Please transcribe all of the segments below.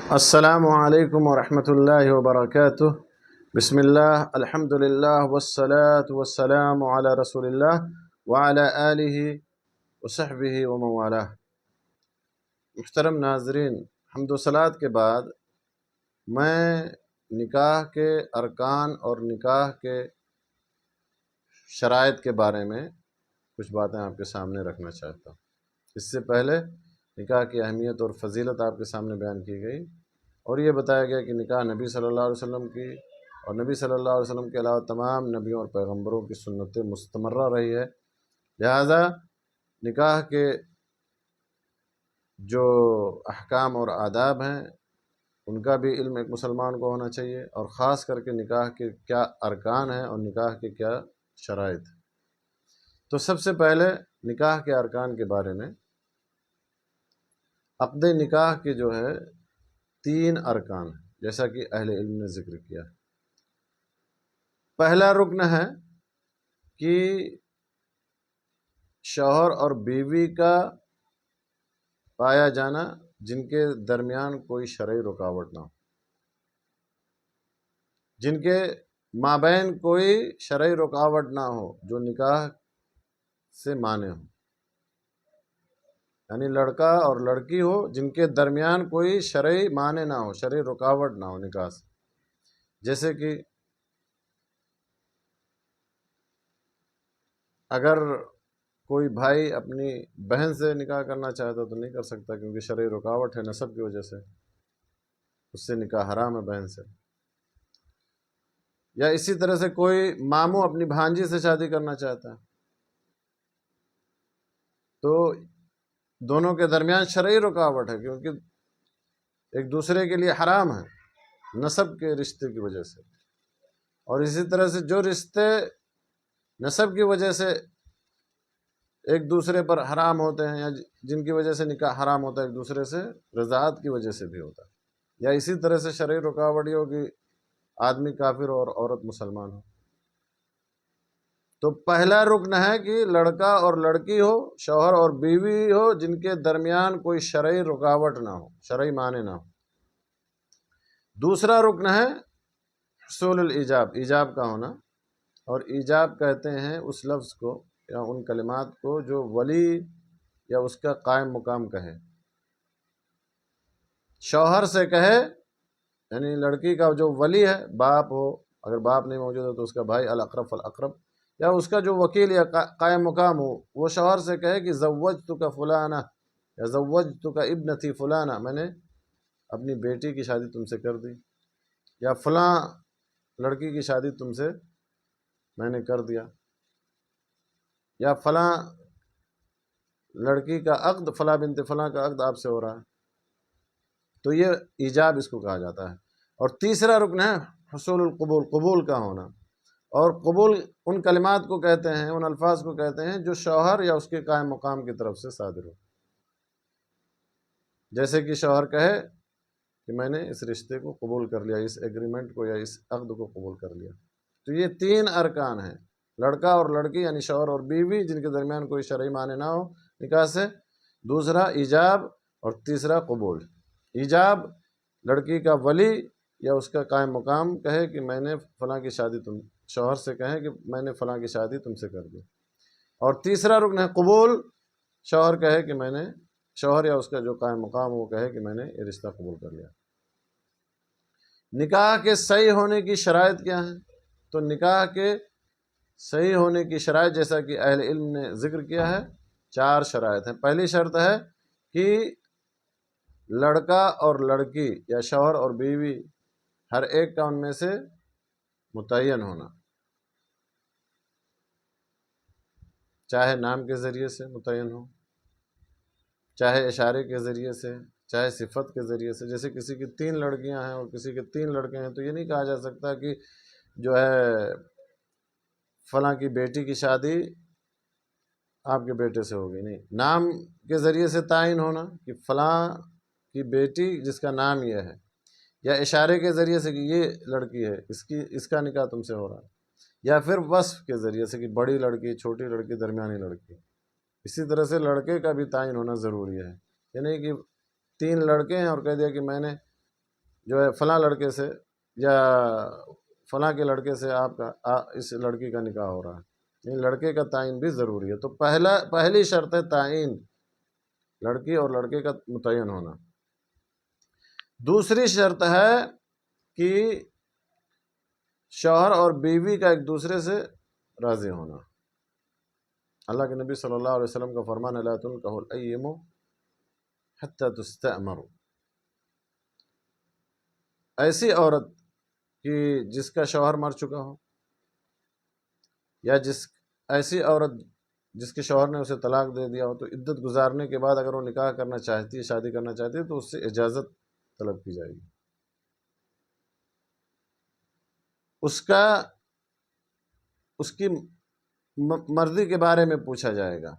السلام علیکم ورحمۃ اللہ وبرکاتہ۔ بسم اللہ، الحمد للہ والصلاة والسلام علی رسول اللہ وعلی آلہ وصحبہ ومن والہ۔ محترم ناظرین، حمد و صلوات کے بعد میں نکاح کے ارکان اور نکاح کے شرائط کے بارے میں کچھ باتیں آپ کے سامنے رکھنا چاہتا ہوں۔ اس سے پہلے نکاح کی اہمیت اور فضیلت آپ کے سامنے بیان کی گئی اور یہ بتایا گیا کہ نکاح نبی صلی اللہ علیہ وسلم کی اور نبی صلی اللہ علیہ وسلم کے علاوہ تمام نبیوں اور پیغمبروں کی سنت مستمرہ رہی ہے، لہذا نکاح کے جو احکام اور آداب ہیں ان کا بھی علم ایک مسلمان کو ہونا چاہیے، اور خاص کر کے نکاح کے کیا ارکان ہیں اور نکاح کے کیا شرائط ہیں۔ تو سب سے پہلے نکاح کے ارکان کے بارے میں، عقد نکاح کے جو ہے 3 ارکان ہیں، جیسا کہ اہل علم نے ذکر کیا۔ پہلا رکن ہے کہ شوہر اور بیوی کا پایا جانا جن کے درمیان کوئی شرعی رکاوٹ نہ ہو، جن کے مابین کوئی شرعی رکاوٹ نہ ہو، جو نکاح سے مانے ہو، یعنی لڑکا اور لڑکی ہو جن کے درمیان کوئی شرعی معنی نہ ہو، شرعی رکاوٹ نہ ہو نکاح سے۔ جیسے کہ اگر کوئی بھائی اپنی بہن سے نکاح کرنا چاہتا تو نہیں کر سکتا، کیونکہ شرعی رکاوٹ ہے نسب کی وجہ سے، اس سے نکاح حرام ہے بہن سے۔ یا اسی طرح سے کوئی ماموں اپنی بھانجی سے شادی کرنا چاہتا ہے تو دونوں کے درمیان شرعی رکاوٹ ہے، کیونکہ ایک دوسرے کے لیے حرام ہے نسب کے رشتے کی وجہ سے۔ اور اسی طرح سے جو رشتے نسب کی وجہ سے ایک دوسرے پر حرام ہوتے ہیں، یا جن کی وجہ سے نکاح حرام ہوتا ہے، ایک دوسرے سے رضاعت کی وجہ سے بھی ہوتا ہے۔ یا اسی طرح سے شرعی رکاوٹ یہ ہو کہ آدمی کافر اور عورت مسلمان ہو۔ تو پہلا رکن ہے کہ لڑکا اور لڑکی ہو، شوہر اور بیوی ہو، جن کے درمیان کوئی شرعی رکاوٹ نہ ہو، شرعی معنی نہ ہو۔ دوسرا رکن ہے حصول الایجاب، ایجاب کا ہونا، اور ایجاب کہتے ہیں اس لفظ کو یا ان کلمات کو جو ولی یا اس کا قائم مقام کہے، شوہر سے کہے، یعنی لڑکی کا جو ولی ہے، باپ ہو، اگر باپ نہیں موجود ہے تو اس کا بھائی الاقرب فالاقرب، یا اس کا جو وکیل یا قائم مقام ہو، وہ شوہر سے کہے کہ زوجتک فلانہ یا زوجتک ابنتی فلانہ، میں نے اپنی بیٹی کی شادی تم سے کر دی، یا فلاں لڑکی کی شادی تم سے میں نے کر دیا، یا فلاں لڑکی کا عقد، فلاں بنت فلاں کا عقد آپ سے ہو رہا ہے، تو یہ ایجاب اس کو کہا جاتا ہے۔ اور تیسرا رکن ہے حصول القبول، قبول کا ہونا، اور قبول ان کلمات کو کہتے ہیں، ان الفاظ کو کہتے ہیں جو شوہر یا اس کے قائم مقام کی طرف سے صادر ہو۔ جیسے کہ شوہر کہے کہ میں نے اس رشتے کو قبول کر لیا، اس ایگریمنٹ کو یا اس عقد کو قبول کر لیا۔ تو یہ 3 ارکان ہیں، لڑکا اور لڑکی یعنی شوہر اور بیوی جن کے درمیان کوئی شرعی معنی نہ ہو نکاح سے، دوسرا ایجاب، اور تیسرا قبول۔ ایجاب لڑکی کا ولی یا اس کا قائم مقام کہے کہ میں نے فلاں کی شادی شوہر سے کہے کہ میں نے فلاں کی شادی تم سے کر دی، اور تیسرا رکن ہے قبول، شوہر کہے کہ میں نے، شوہر یا اس کا جو قائم مقام وہ کہے کہ میں نے یہ رشتہ قبول کر لیا۔ نکاح کے صحیح ہونے کی شرائط کیا ہیں؟ تو نکاح کے صحیح ہونے کی شرائط جیسا کہ اہل علم نے ذکر کیا ہے 4 شرائط ہیں۔ پہلی شرط ہے کہ لڑکا اور لڑکی یا شوہر اور بیوی ہر ایک کا ان میں سے متعین ہونا، چاہے نام کے ذریعے سے متعین ہو، چاہے اشارے کے ذریعے سے، چاہے صفت کے ذریعے سے۔ جیسے کسی کی 3 لڑکیاں ہیں اور کسی کے 3 لڑکے ہیں، تو یہ نہیں کہا جا سکتا کہ جو ہے فلاں کی بیٹی کی شادی آپ کے بیٹے سے ہوگی، نہیں، نام کے ذریعے سے تعین ہونا کہ فلاں کی بیٹی جس کا نام یہ ہے، یا اشارے کے ذریعے سے کہ یہ لڑکی ہے، اس کا نکاح تم سے ہو رہا ہے، یا پھر وصف کے ذریعے سے کہ بڑی لڑکی، چھوٹی لڑکی، درمیانی لڑکی۔ اسی طرح سے لڑکے کا بھی تعین ہونا ضروری ہے، یعنی کہ 3 لڑکے ہیں اور کہہ دیا کہ میں نے جو ہے فلاں لڑکے سے یا فلاں کے لڑکے سے آپ کا اس لڑکی کا نکاح ہو رہا ہے، یعنی لڑکے کا تعین بھی ضروری ہے۔ تو پہلی شرط ہے تعین، لڑکی اور لڑکے کا متعین ہونا۔ دوسری شرط ہے کہ شوہر اور بیوی کا ایک دوسرے سے راضی ہونا۔ اللہ کے نبی صلی اللہ علیہ وسلم کا فرمان ہے لا تنکح الایم حتی تستأمر، ایسی عورت کہ جس کا شوہر مر چکا ہو، یا ایسی عورت جس کے شوہر نے اسے طلاق دے دیا ہو، تو عدت گزارنے کے بعد اگر وہ نکاح کرنا چاہتی ہے، شادی کرنا چاہتی ہے، تو اس سے اجازت طلب کی جائے گی، اس کی مرضی کے بارے میں پوچھا جائے گا۔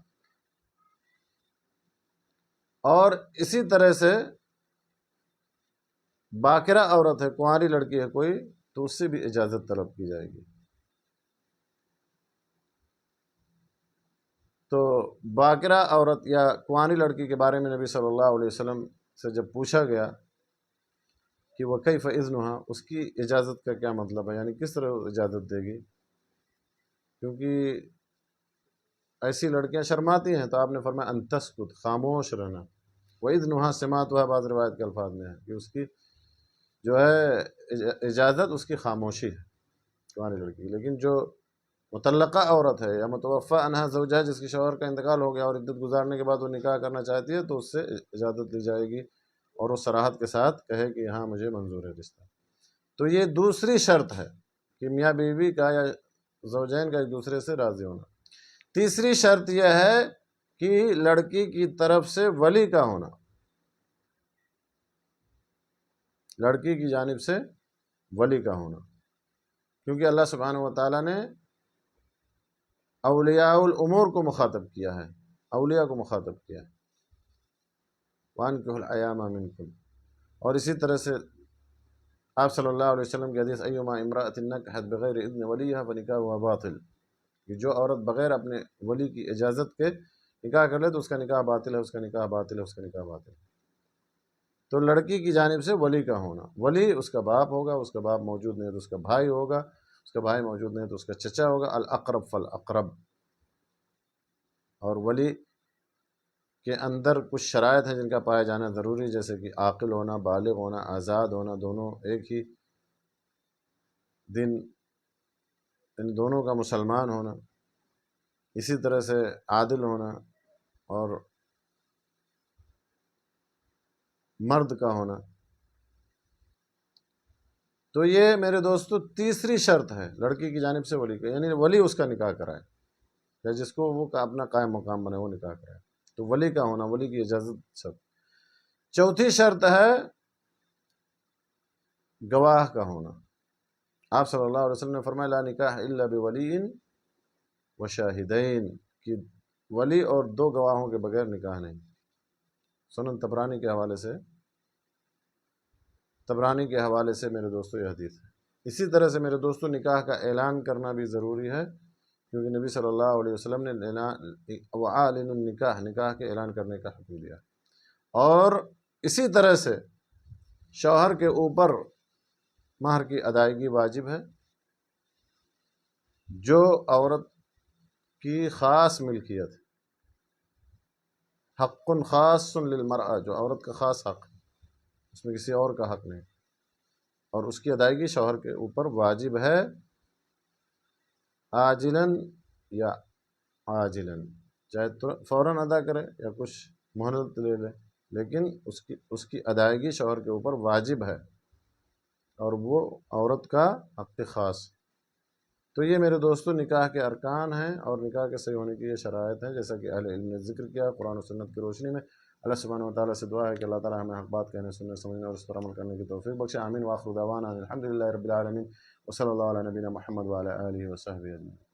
اور اسی طرح سے باکرہ عورت ہے، کنواری لڑکی ہے کوئی، تو اس سے بھی اجازت طلب کی جائے گی۔ تو باکرہ عورت یا کنواری لڑکی کے بارے میں نبی صلی اللہ علیہ وسلم سے جب پوچھا گیا کہ وَكَيْفَ إِذْنُهَا، اس کی اجازت کا کیا مطلب ہے، یعنی کس طرح اجازت دے گی، کیونکہ ایسی لڑکیاں شرماتی ہیں، تو آپ نے فرمایا ان تسکت، خاموش رہنا۔ وَإِذْنُهَا سِمَاتُهَا، بعض روایت کے الفاظ میں ہے کہ اس کی جو ہے اجازت اس کی خاموشی ہے کنواری لڑکی۔ لیکن جو مطلقہ عورت ہے یا متوفی عنہا زوجہ، جس کی شوہر کا انتقال ہو گیا اور عدت گزارنے کے بعد وہ نکاح کرنا چاہتی ہے، تو اس سے اجازت دی جائے گی اور وہ صراحت کے ساتھ کہے کہ ہاں مجھے منظور ہے رشتہ۔ تو یہ دوسری شرط ہے کہ میاں بیوی کا یا زوجین کا ایک دوسرے سے راضی ہونا۔ تیسری شرط یہ ہے کہ لڑکی کی طرف سے ولی کا ہونا، لڑکی کی جانب سے ولی کا ہونا، کیونکہ اللہ سبحانہ و تعالیٰ نے اولیاء الامور کو مخاطب کیا ہے، اولیاء کو مخاطب کیا ہے، وَأَنكِحُوا الْأَيَامَ مِنكُمْ۔ اور اسی طرح سے آپ صلی اللہ علیہ وسلم کی حدیث ایما امرأۃ نکحت بغیر اذن ولیھا فنکاحها باطل، کہ جو عورت بغیر اپنے ولی کی اجازت کے نکاح کر لے تو اس کا نکاح باطل ہے، اس کا نکاح باطل ہے، اس کا نکاح باطل ہے۔ تو لڑکی کی جانب سے ولی کا ہونا، ولی اس کا باپ ہوگا، اس کا باپ موجود نہیں تو اس کا بھائی ہوگا، اس کا بھائی موجود نہیں تو اس کا چچا ہوگا، الاقرب فالاقرب۔ اور ولی کے اندر کچھ شرائط ہیں جن کا پایا جانا ضروری، جیسے کہ عاقل ہونا، بالغ ہونا، آزاد ہونا، دونوں ایک ہی دن، ان دونوں کا مسلمان ہونا، اسی طرح سے عادل ہونا اور مرد کا ہونا۔ تو یہ میرے دوستو تیسری شرط ہے لڑکی کی جانب سے ولی کا، یعنی ولی اس کا نکاح کرائے یا جس کو وہ اپنا قائم مقام بنے وہ نکاح کرائے، تو ولی کا ہونا، ولی کی اجازت شرط۔ چوتھی شرط ہے گواہ کا ہونا۔ آپ صلی اللہ علیہ وسلم نے فرمایا لا نکاح الا بولی وشاہدین، کہ ولی اور دو گواہوں کے بغیر نکاح نہیں۔ سنن طبرانی کے حوالے سے میرے دوستو یہ حدیث ہے۔ اسی طرح سے میرے دوستو نکاح کا اعلان کرنا بھی ضروری ہے، کیونکہ نبی صلی اللہ علیہ وسلم نے وَأَعْلِنُوا النِّكَاحَ، نکاح کے اعلان کرنے کا حکم دیا۔ اور اسی طرح سے شوہر کے اوپر مہر کی ادائیگی واجب ہے، جو عورت کی خاص ملکیت ہے، حق خاص للمرأة، جو عورت کا خاص حق ہے، اس میں کسی اور کا حق نہیں، اور اس کی ادائیگی شوہر کے اوپر واجب ہے، عاجلاً یا عاجلاً، چاہے فوراً ادا کرے یا کچھ مہلت لے لے، لیکن اس کی ادائیگی شوہر کے اوپر واجب ہے، اور وہ عورت کا حق خاص۔ تو یہ میرے دوستو نکاح کے ارکان ہیں اور نکاح کے صحیح ہونے کی یہ شرائط ہیں، جیسا کہ اہل علم نے ذکر کیا قرآن و سنت کی روشنی میں۔ اللہ سبحانہ و تعالیٰ سے دعا ہے کہ اللہ تعالیٰ ہمیں حق بات کہنے، سننے، سمجھنے اور اس پر عمل کرنے کی توفیق بخشے، آمین۔ وآخر دعوانا الحمدللہ رب العالمین، وصلی اللہ علی نبینا محمد وعلی آلہ وصحبہ اجمعین۔